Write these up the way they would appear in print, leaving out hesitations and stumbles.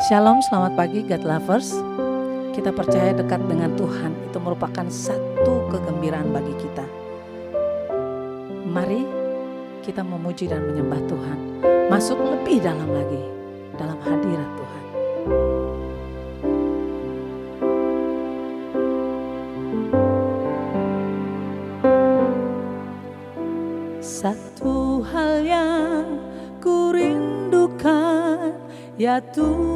Shalom, selamat pagi God Lovers. Kita percaya dekat dengan Tuhan itu merupakan satu kegembiraan bagi kita. Mari kita memuji dan menyembah Tuhan. Masuk lebih dalam lagi dalam hadirat Tuhan. Satu hal yang ku rindukan, ya Tuhan,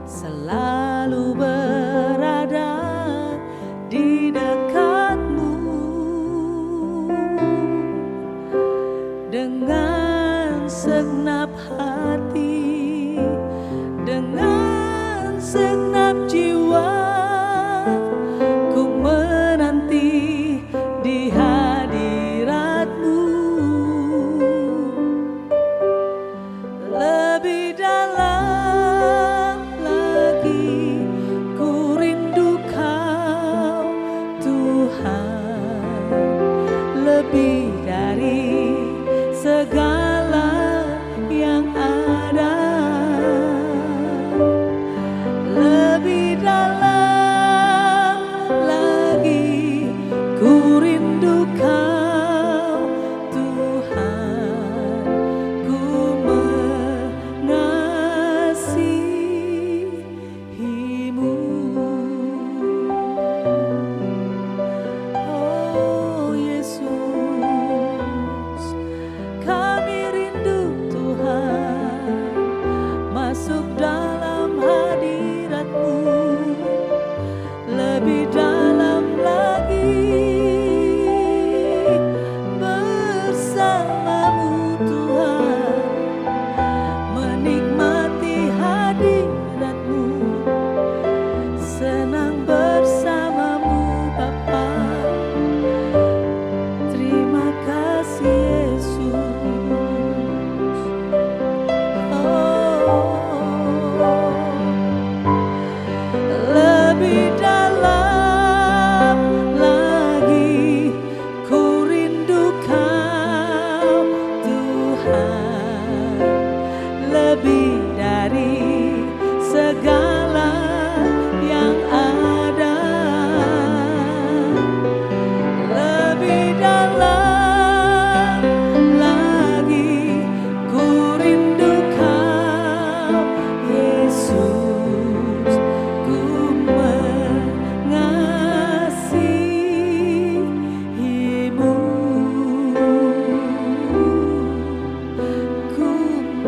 selalu berada di dekat-Mu dengan segenap hati, dengan segenap jiwa, ku menanti di hadirat-Mu. Lebih dalam lagi ku rindu Kau Tuhan, lebih dari segala yang ada. Lebih dalam lagi ku rindu Kau Tuhan, ku mengasihi-Mu. Oh Yesus, kami rindu Tuhan, masuk dalam hadirat-Mu. Lebih dalam lagi bersama-Mu Tuhan, menikmati hadirat-Mu, senang bersama-Mu Bapa. Terima kasih Yesus. Lebih dalam lagi ku rindu Kau Tuhan, lebih dari segala yang ada. Lebih dalam lagi ku rindu Kau Yesus, ku mengasihi-Mu, ku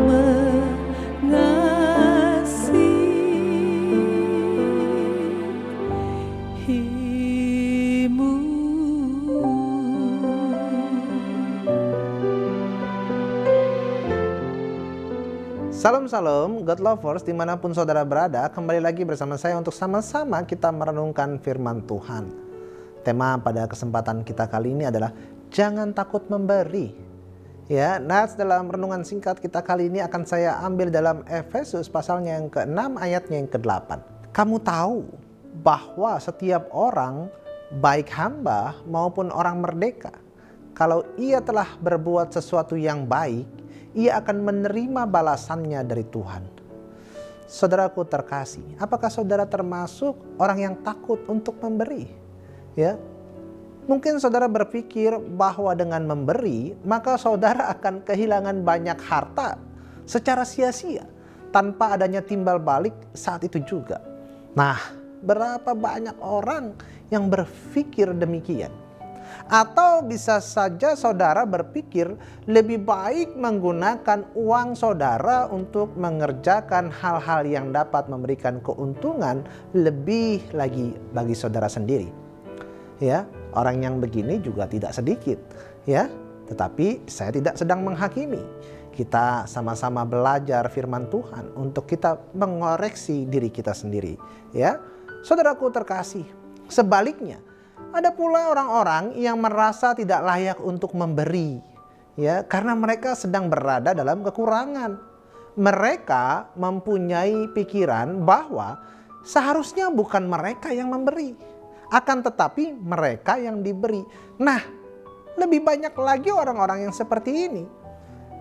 mengasihi-Mu. Salam salam God Lovers dimanapun saudara berada, kembali lagi bersama saya untuk sama-sama kita merenungkan firman Tuhan. Tema pada kesempatan kita kali ini adalah jangan takut memberi. Ya, nats dalam renungan singkat kita kali ini akan saya ambil dalam Efesus pasalnya yang ke-6 ayatnya yang ke-8. Kamu tahu bahwa setiap orang, baik hamba maupun orang merdeka, kalau ia telah berbuat sesuatu yang baik, ia akan menerima balasannya dari Tuhan. Saudaraku terkasih, apakah saudara termasuk orang yang takut untuk memberi? Ya, mungkin saudara berpikir bahwa dengan memberi, maka saudara akan kehilangan banyak harta secara sia-sia, tanpa adanya timbal balik saat itu juga. Nah, berapa banyak orang yang berpikir demikian? Atau bisa saja saudara berpikir lebih baik menggunakan uang saudara untuk mengerjakan hal-hal yang dapat memberikan keuntungan lebih lagi bagi saudara sendiri. Ya, orang yang begini juga tidak sedikit, ya. Tetapi saya tidak sedang menghakimi. Kita sama-sama belajar firman Tuhan untuk kita mengoreksi diri kita sendiri, ya. Saudaraku terkasih, sebaliknya ada pula orang-orang yang merasa tidak layak untuk memberi, ya, karena mereka sedang berada dalam kekurangan. Mereka mempunyai pikiran bahwa seharusnya bukan mereka yang memberi, akan tetapi mereka yang diberi. Nah, lebih banyak lagi orang-orang yang seperti ini.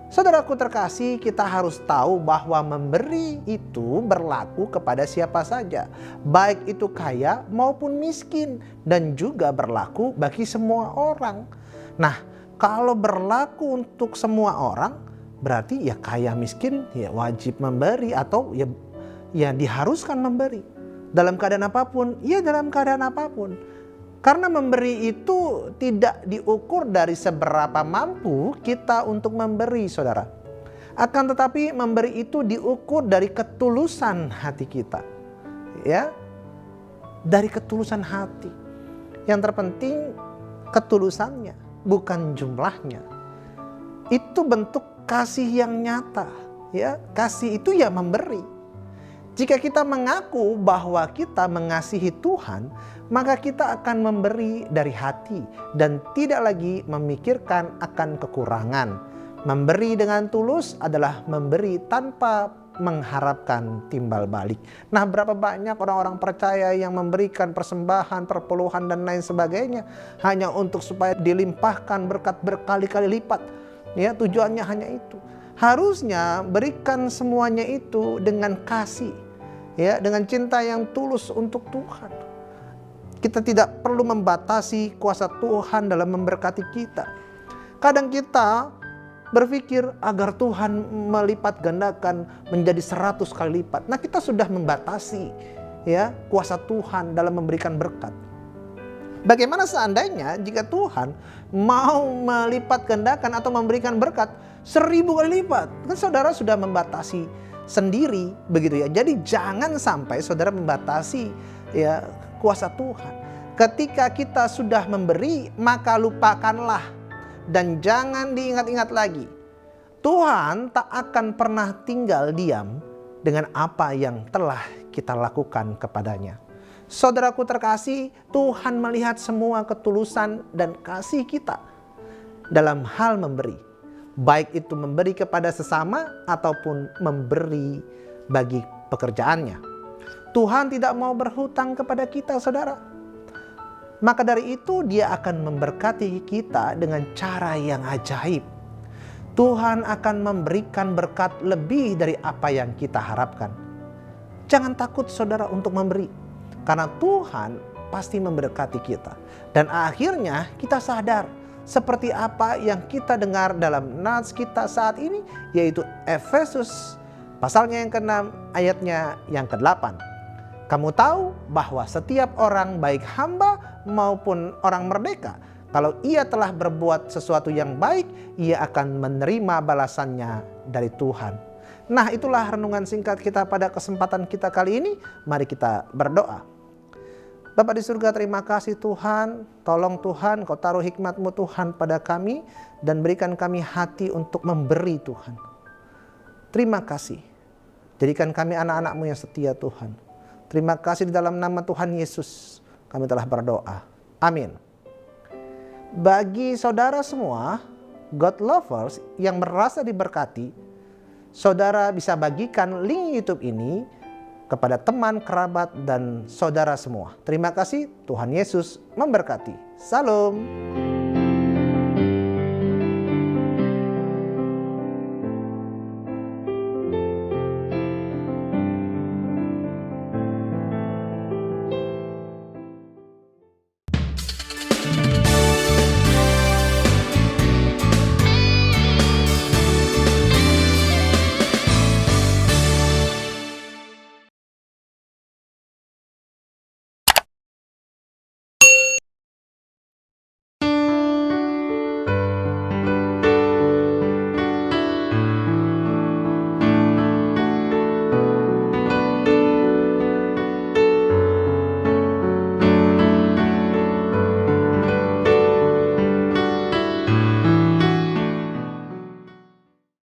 Saudaraku terkasih, kita harus tahu bahwa memberi itu berlaku kepada siapa saja, baik itu kaya maupun miskin, dan juga berlaku bagi semua orang. Nah, kalau berlaku untuk semua orang, berarti ya kaya miskin ya wajib memberi atau ya diharuskan memberi. Dalam keadaan apapun, ya dalam keadaan apapun. Karena memberi itu tidak diukur dari seberapa mampu kita untuk memberi, saudara. Akan tetapi memberi itu diukur dari ketulusan hati kita. Ya, dari ketulusan hati. Yang terpenting ketulusannya, bukan jumlahnya. Itu bentuk kasih yang nyata. Ya, kasih itu ya memberi. Jika kita mengaku bahwa kita mengasihi Tuhan, maka kita akan memberi dari hati dan tidak lagi memikirkan akan kekurangan. Memberi dengan tulus adalah memberi tanpa mengharapkan timbal balik. Nah, berapa banyak orang-orang percaya yang memberikan persembahan, perpuluhan dan lain sebagainya hanya untuk supaya dilimpahkan berkat berkali-kali lipat. Ya, tujuannya hanya itu. Harusnya berikan semuanya itu dengan kasih. Ya, dengan cinta yang tulus untuk Tuhan. Kita tidak perlu membatasi kuasa Tuhan dalam memberkati kita. Kadang kita berpikir agar Tuhan melipat gandakan menjadi 100 kali lipat. Nah, kita sudah membatasi ya kuasa Tuhan dalam memberikan berkat. Bagaimana seandainya jika Tuhan mau melipat gandakan atau memberikan berkat 1000 kali lipat? Kan saudara sudah membatasi sendiri begitu ya. Jadi jangan sampai saudara membatasi ya kuasa Tuhan. Ketika kita sudah memberi, maka lupakanlah dan jangan diingat-ingat lagi. Tuhan tak akan pernah tinggal diam dengan apa yang telah kita lakukan kepadanya. Saudaraku terkasih, Tuhan melihat semua ketulusan dan kasih kita dalam hal memberi. Baik itu memberi kepada sesama ataupun memberi bagi pekerjaannya. Tuhan tidak mau berhutang kepada kita, saudara. Maka dari itu Dia akan memberkati kita dengan cara yang ajaib. Tuhan akan memberikan berkat lebih dari apa yang kita harapkan. Jangan takut saudara untuk memberi. Karena Tuhan pasti memberkati kita. Dan akhirnya kita sadar seperti apa yang kita dengar dalam nats kita saat ini, yaitu Efesus pasalnya yang ke-6 ayatnya yang ke-8. Kamu tahu bahwa setiap orang baik hamba maupun orang merdeka, kalau ia telah berbuat sesuatu yang baik, ia akan menerima balasannya dari Tuhan. Nah, itulah renungan singkat kita pada kesempatan kita kali ini. Mari kita berdoa. Bapa di surga, terima kasih Tuhan. Tolong Tuhan, Kau taruh hikmat-Mu Tuhan pada kami dan berikan kami hati untuk memberi Tuhan. Terima kasih. Jadikan kami anak-anak-Mu yang setia Tuhan. Terima kasih di dalam nama Tuhan Yesus kami telah berdoa. Amin. Bagi saudara semua, God lovers yang merasa diberkati, saudara bisa bagikan link YouTube ini kepada teman, kerabat, dan saudara semua. Terima kasih, Tuhan Yesus memberkati. Salam.